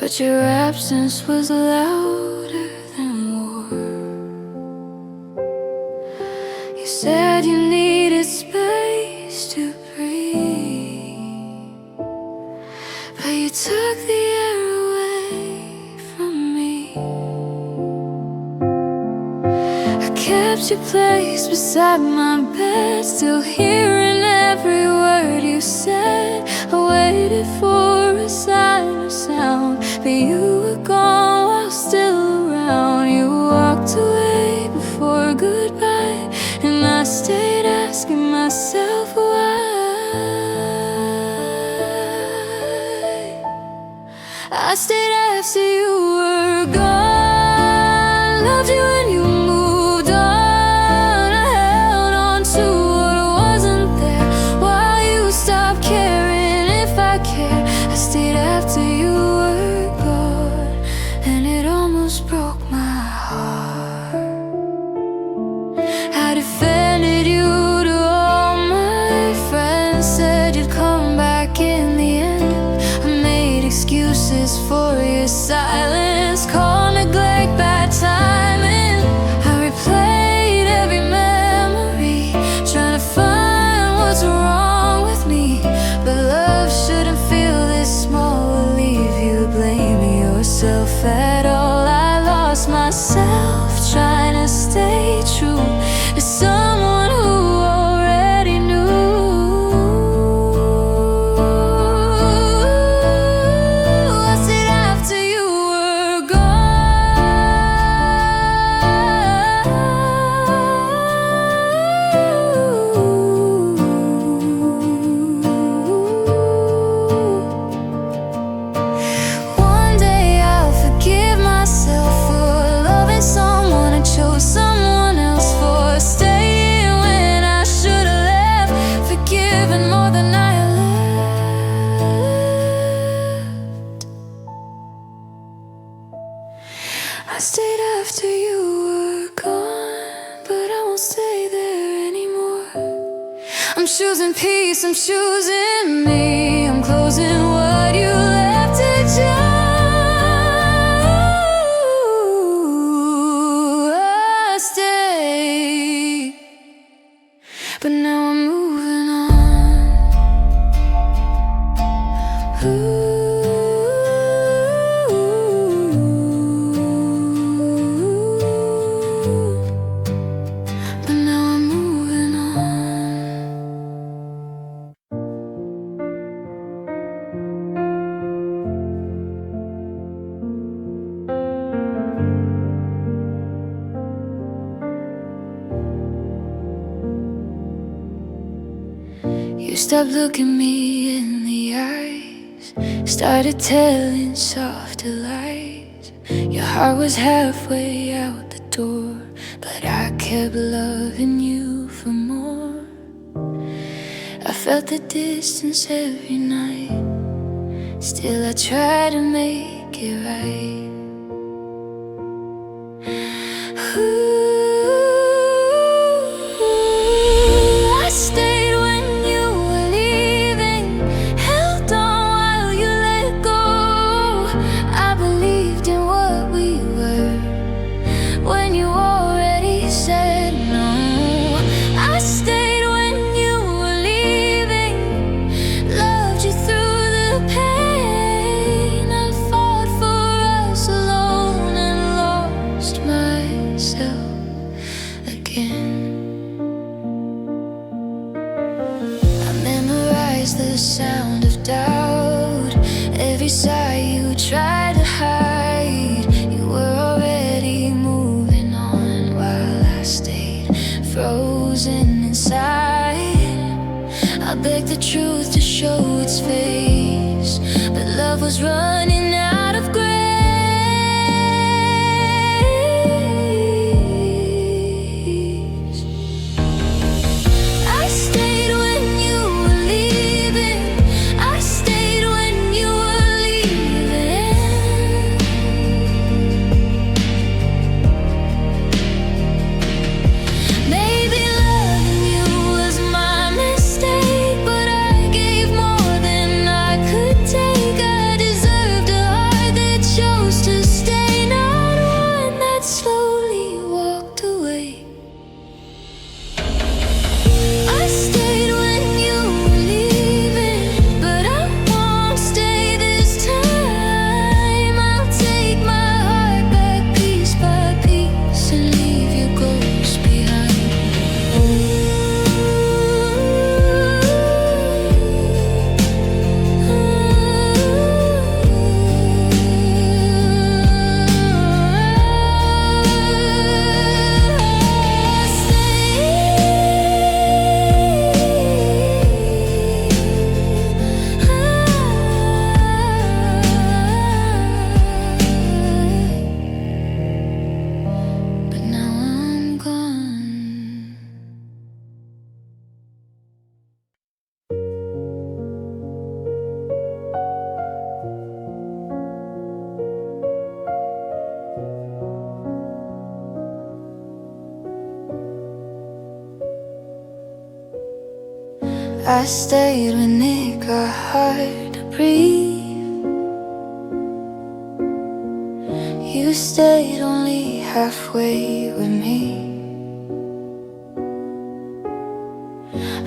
but your absence was louder than war. You said you needed space to breathe, but you took the air away from me. I kept your place beside my bed, still hearing every word you said. I waited for a sign or sound, but you were gone while still around. You walked away before goodbye, and I stayed asking myself why. I stayed after you were gone, loved you when you moved on. I held on to what wasn't there while you stopped caring if I cared. I stayed after you were gone, and it almost broke my heart. I defended you to all my friends, said you'd come back in the end. I made excuses for your silence, call neglect bad timing. I replayed every memory, trying to find what's wrong with me. But love shouldn't feel this small or leave you blaming yourself at all. I lost myself trying to stay true to someone who already knew. I stayed after you were One day I'll forgive myself for loving someone I chose someone else for, staying when I should have left, forgiving more than I left. I stayed after you were gone, but I won't stay there anymore. I'm choosing peace, I'm choosing me, I'm closing what you left ajar. I stayed, but now I'm moving on. But now I'm moving on. You stopped looking me in the eyes, started telling softer lies. Your heart was halfway out the door, but I kept loving you for more. I felt the distance every night, still I try to make it right. I stayed when you were leaving, held on while you let go. I believed in what we were when you already said no. I stayed when you were leaving, loved you through the pain. I fought for us alone and lost myself again. I memorized the sound of doubt, every sigh you tried to hide. You were already moving on while I stayed frozen inside. I begged the truth to show its face, but love was running out of grace. I stayed when you were leaving, I stayed when you were leaving. Maybe loving you was my mistake, but I gave more than I could take. I deserved a heart I stayed when it got hard to breathe. You stayed only halfway with me.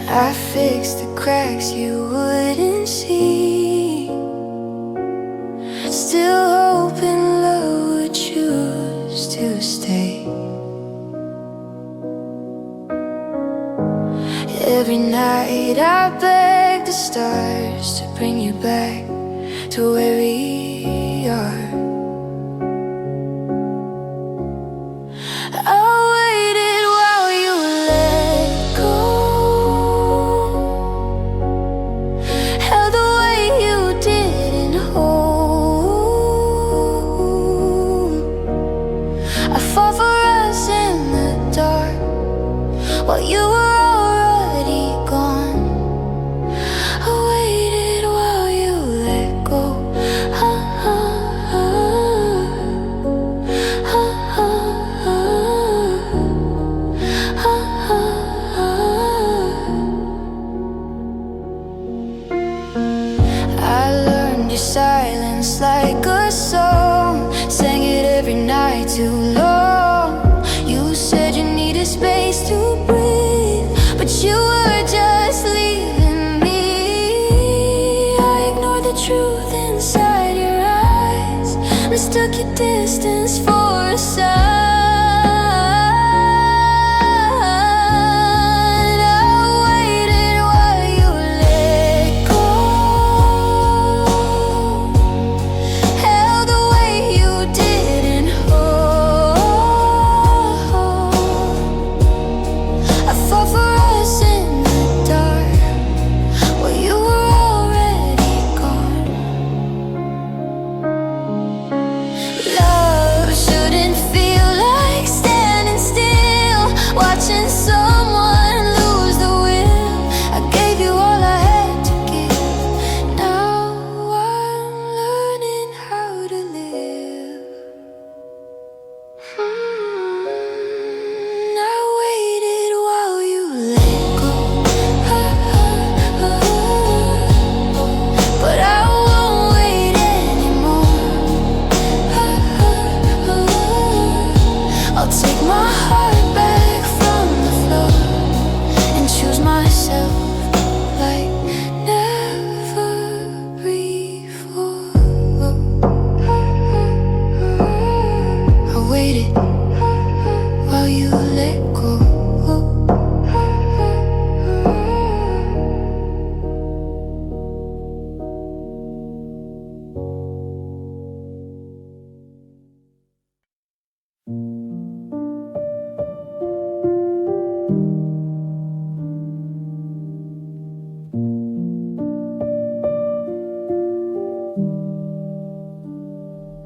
I fixed the cracks you wouldn't see, still hoping love would choose to stay. Every night I beg the stars to bring you back to where we are. I waited while you let go, held the way you didn't hold. I fought for us in the dark while you were already gone. I waited while you let go. I learned your silence like a song, sang it every night too long. You said you needed space to breathe, but you were just leaving me. I ignored the truth inside your eyes, mistook your distance for a sign. I waited while you let go, held the way you didn't hold. I fought for us in the dark while you were already gone. Love shouldn't feel like standing still, watching someone lose the will. I gave you all I had to give. Now I'm learning how to live. I waited while you let go, but I won't wait anymore. I'll take my heart back from the floor and choose myself like never before. I waited while you let go.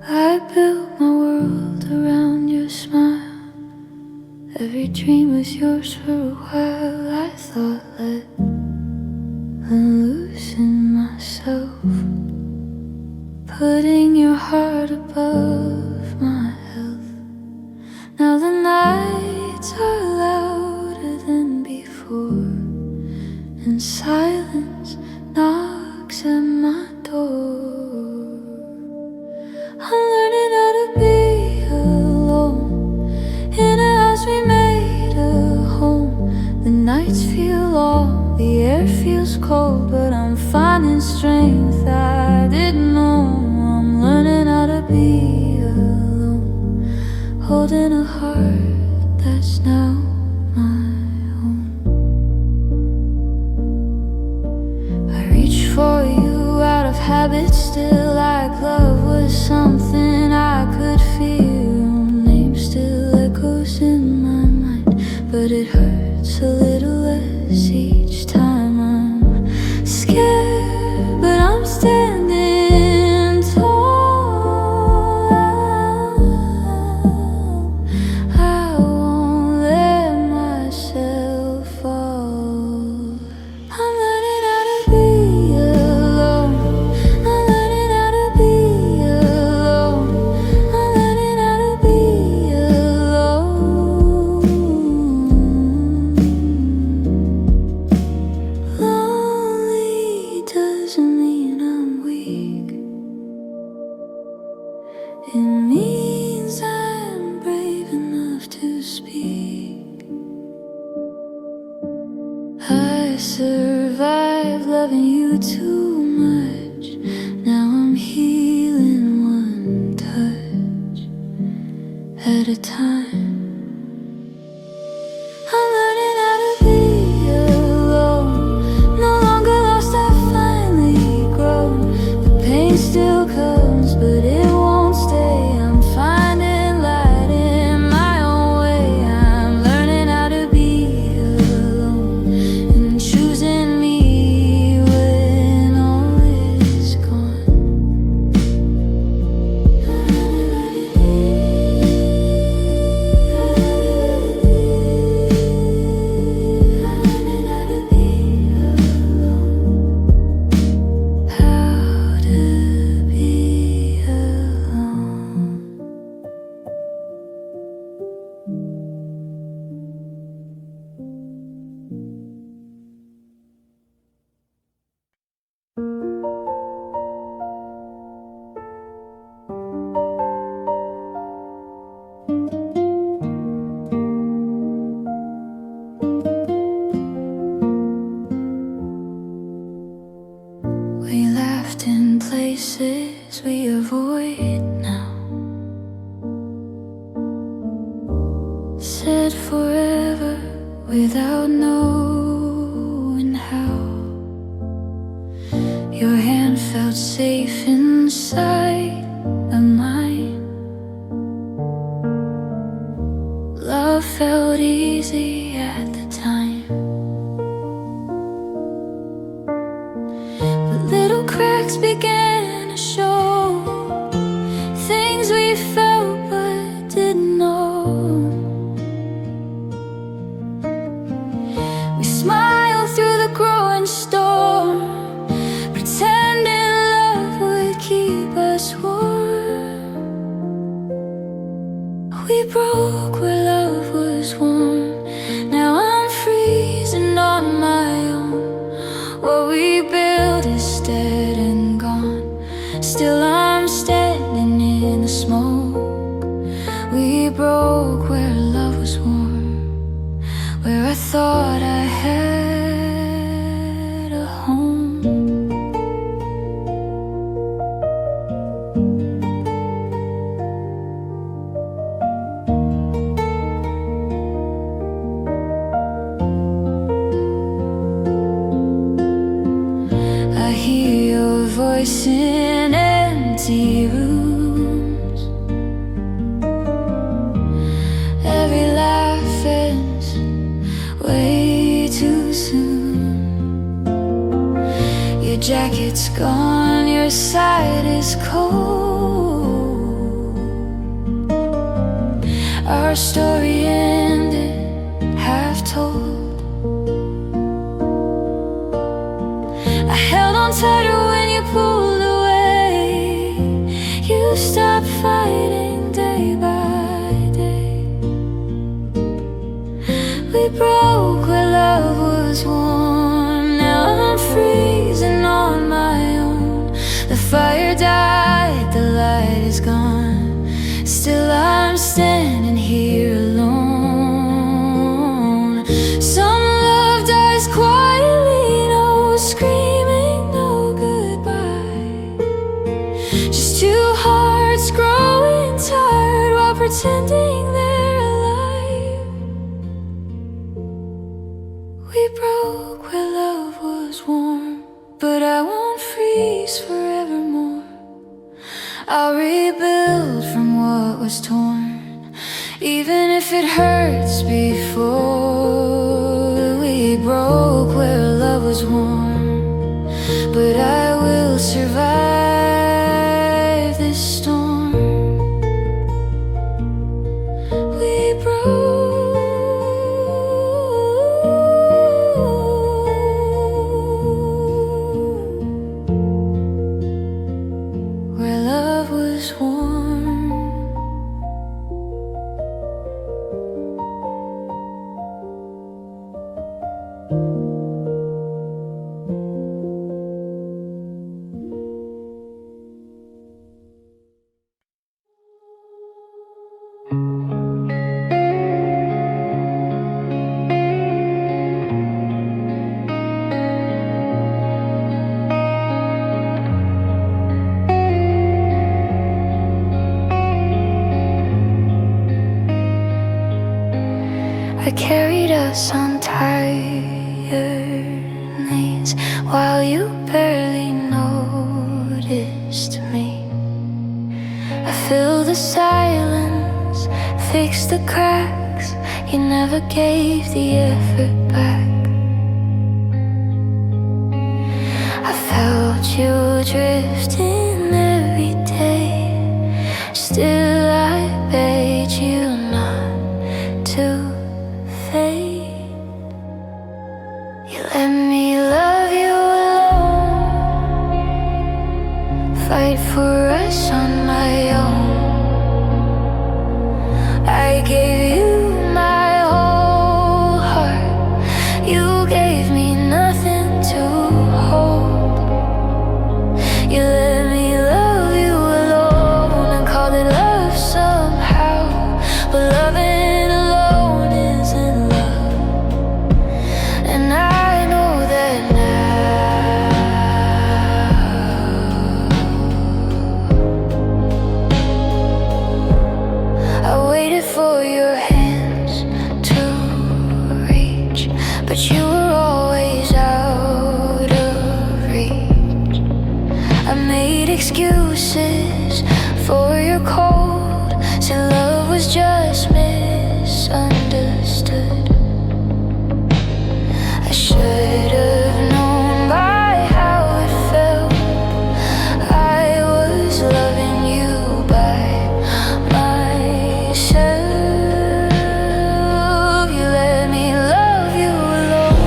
I built my world around your smile. Every dream was yours for a while. I thought let loosen myself, putting your heart above my health. Now the nights are louder than before, and silence knocks at my door. I'm learning how to be alone in a house we made a home. The nights feel long, the air feels cold, but I'm finding strength I didn't know. I'm learning how to be alone, holding a heart that's now my own. I reach for you out of habit, still like love was something I could feel. Name still echoes in my mind, but it hurts a little less each time. I'm scared, but I'm standing tall. I won't let myself fall. I'm learning how to be alone. I'm learning how to be alone. I'm learning how loving you too much. Now I'm healing one touch at a time. I'm learning how to be alone. No longer lost, I've finally grown. The pain still comes, but it won't stay. I'm finding light in my own way. I'm learning how to be alone and choosing me when all is gone. How to be alone. We laughed in places we avoid now. Said forever without knowing how. Your hand felt safe inside of mine. Love felt easy at the time. But little cracks began to show, things we felt but didn't know. We smiled through the growing storm, pretending love would keep us warm. We broke where love was warm. Now I'm freezing on my own. What we built is dead and gone. Still I'm standing in the smoke. We broke where love was warm, where I thought I had a home. I hear your voice in empty rooms. Every laugh ends way too soon. Your jacket's gone, your side is cold. Our story ended half told. I held on tighter when you pulled away. You stopped fighting day by day. We broke where love was warm. Now I'm freezing on my own. The fire died, the light is gone. Still I'm standing here alone. Some love dies quietly, no screaming, no goodbye. Just two hearts growing tired while pretending they're alive. We broke where love was warm, but I won't freeze forevermore. I'll rebuild from what was torn, even if it hurts before. We broke where love was warm, but I will survive this storm. We broke where love was warm. I carried us on tired knees while you barely noticed me. I filled the silence, fixed the cracks. You never gave the effort back. I felt you drifting every day. Still I begged you not to fade. You let me love you alone, fight for us on my own. I gave you my whole heart. You gave me nothing to hold. You let me love you alone and called it love somehow. But loving alone isn't love, and I know that now. I waited for your hands to reach, but you were always out of reach. I made excuses for your cold, said love was just misunderstood. I should have known by how it felt. I was loving you by myself. You let me love you alone.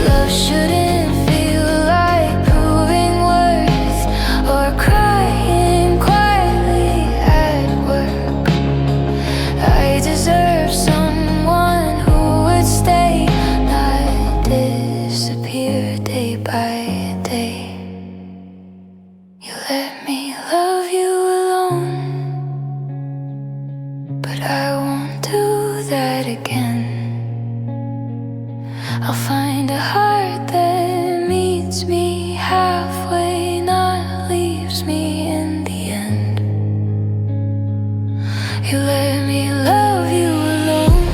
Love shouldn't feel like proving worth or crying quietly at work. I deserve someone who would stay, not disappear day by day. You let me love you alone, but I won't do that again. I'll find a heart that meets me halfway, not leaves me in the end. You let me love you alone,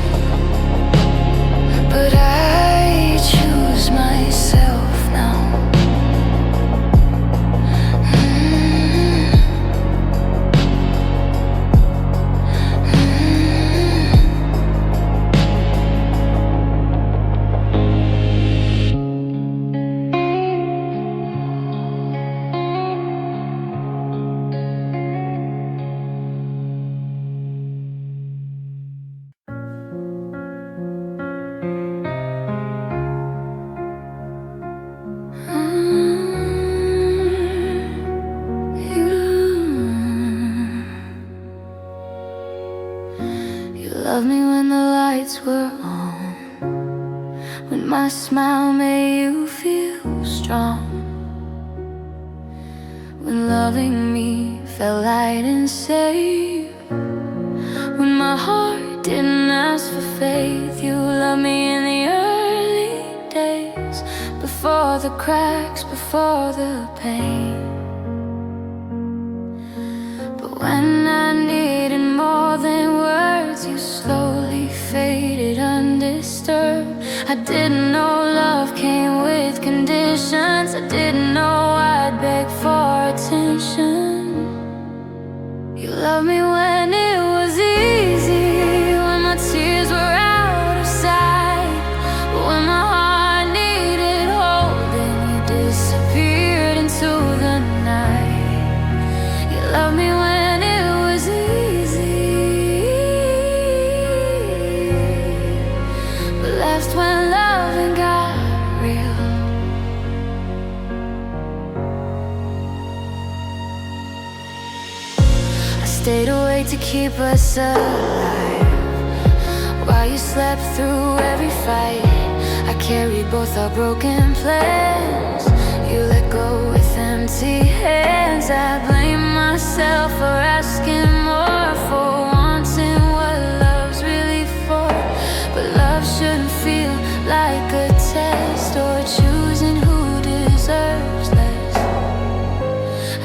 but I choose myself now. You loved me when the lights were on, when my smile made you feel strong, when loving me felt light and safe, when my heart didn't ask for faith. You loved me in the early days, before the cracks, before the pain. But when I needed more than words, you slowly faded undisturbed. I didn't know love came with conditions. I didn't know I'd beg for attention. You loved me when it was easy, when my tears were out of sight. But when my heart needed holding, you disappeared into the night. You loved me when it was easy, but left when loving got real. I stayed awake to keep us alive, while you slept through every fight. I carried both our broken plans. You let go with empty hands. I blame myself for asking more, for wanting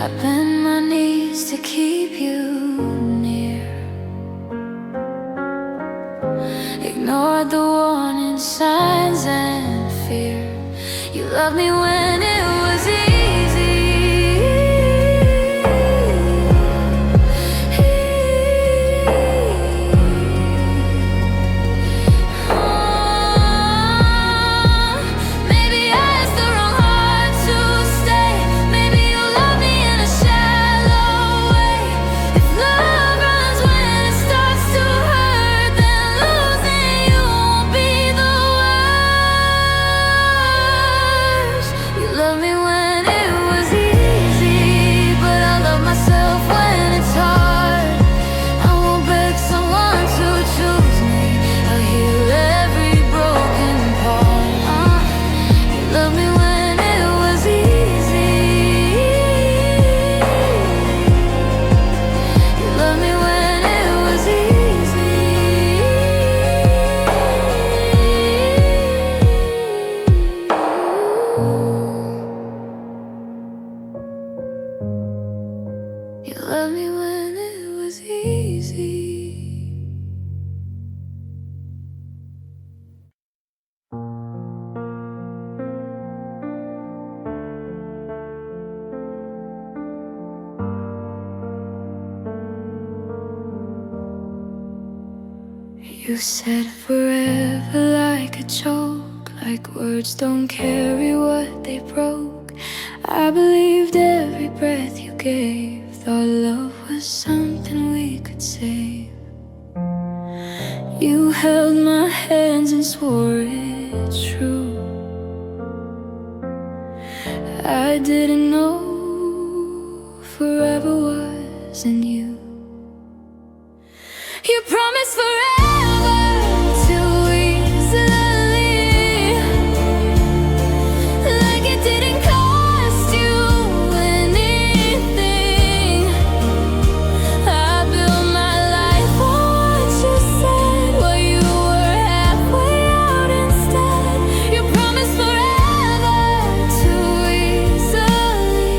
I bend my knees to keep you near. Ignored the warning signs and fear. You loved me when it was easy. You loved me when it was easy. You said forever like a joke, like words don't carry what they broke. I believed every breath you gave, thought love was something we could save. You held my hands and swore it true. I didn't know forever wasn't you. You promised forever too easily, like it didn't cost you anything. I built my life on what you said, while you were halfway out instead. You promised forever too easily.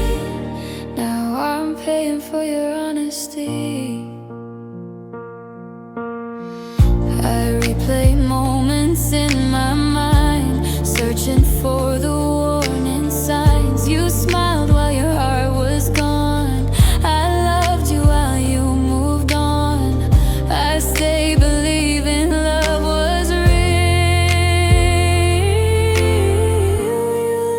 Now I'm paying for your honesty. I replay moments in my mind, searching for the warning signs. You smiled while your heart was gone. I loved you while you moved on. I stayed believing love was real. You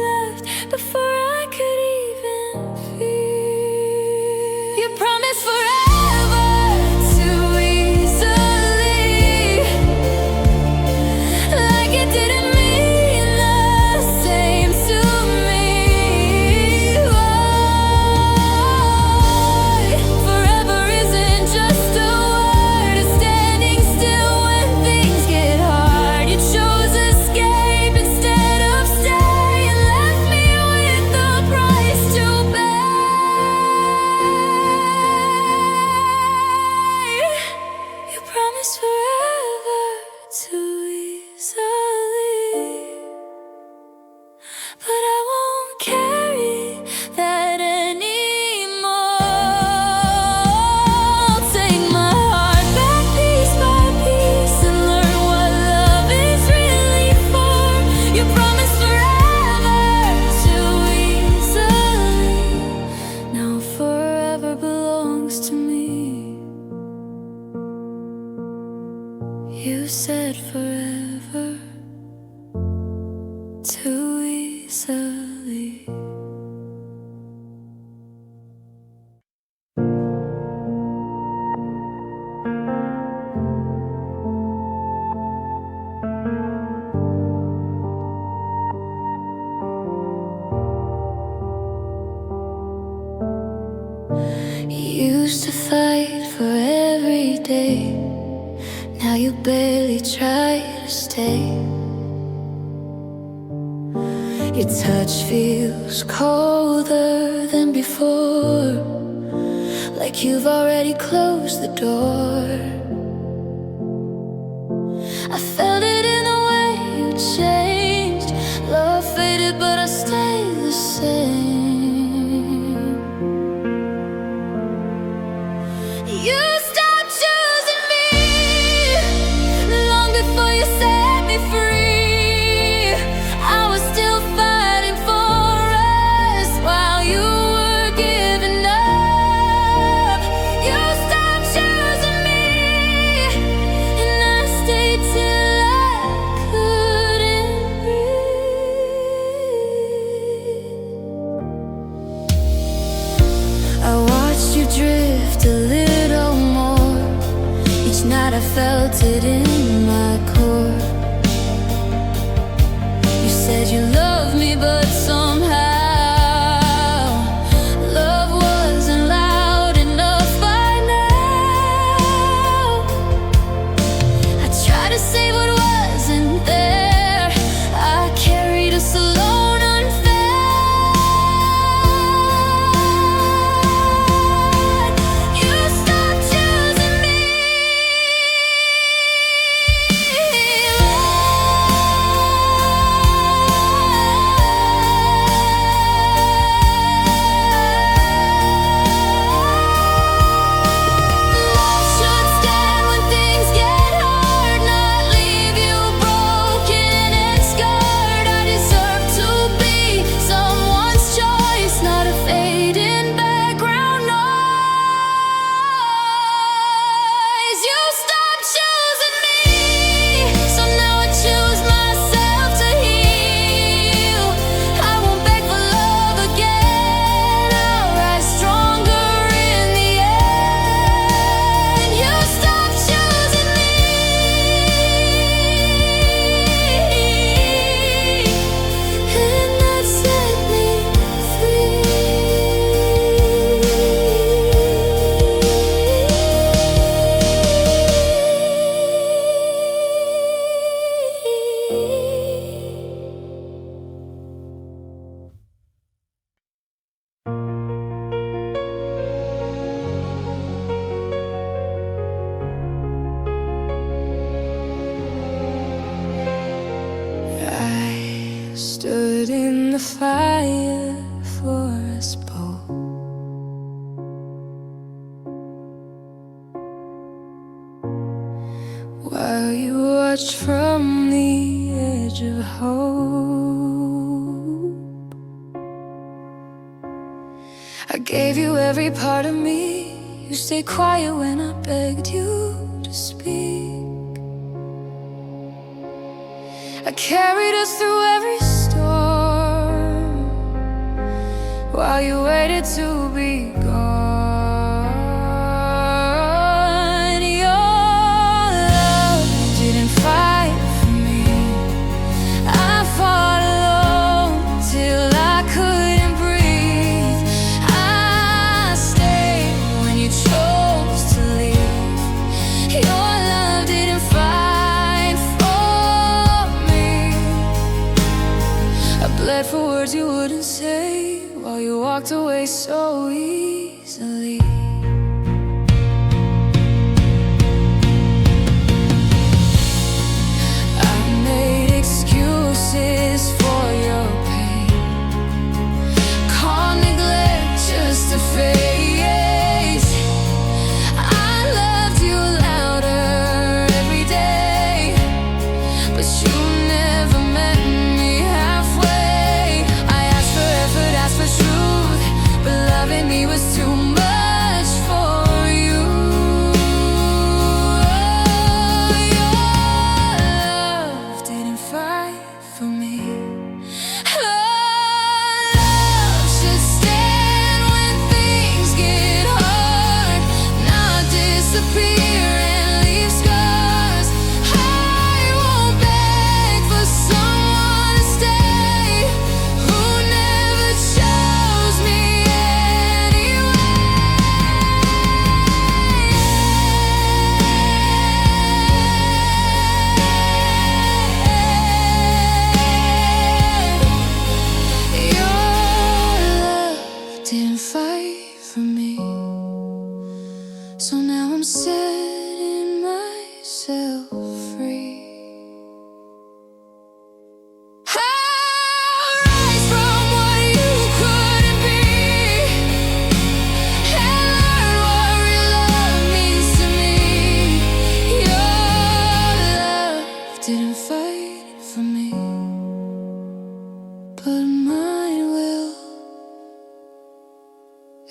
left before I could even feel. You promised forever too easily, like it didn't mean the same to me. Why? Forever isn't just a word, it's standing still when things get hard. You chose escape instead of stay, and left me with the price to pay. You promised forever too easily, but I won't carry that anymore. I'll take my heart back piece by piece and learn what love is really for. You promised forever too easily. Now forever belongs to me. You said forever too easily. You used to fight for every day, now you barely try to stay. Your touch feels colder than before, like you've already closed the door. I felt it in the way you changed. Love faded, but I stay the same. it in my core. You said you loved me, but somehow love wasn't loud enough by now. I tried to say what wasn't there. I carried us alone unfed. You stopped choosing me. Love should stand when things get hard, not leave you broken and scarred. I deserve to be someone's choice, not a fading background noise. You stopped choosing me, so now I choose myself to heal. I won't beg for love again. I'll rise stronger in the end. You stopped choosing me, and that set me I stood in the fire for us both, while you watched from the edge of hope. I gave you every part of me. You stayed quiet when I begged you to speak. I carried us through every storm while you waited to be gone. Your love didn't fight for me. I fought alone till I couldn't breathe. I stayed when you chose to leave. Your love didn't fight for me. I bled for words you wouldn't say while you walked away so easily. I made excuses for your pain, called neglect just a phase. I loved you louder every day, but you never met me halfway. I asked for effort, asked for truth, but loving me was too much for you. Your love didn't fight for me. Love should stand when things get hard, not disappear and leave scars. I won't beg for someone to stay who never chose me anyway. Your love didn't fight for me, so now I'm setting myself free. I'll rise from what you couldn't be, and learn what real love means to me. Your love didn't fight for me, but mine will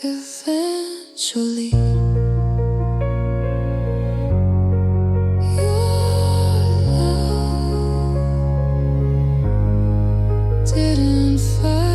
eventually. Your love didn't fight.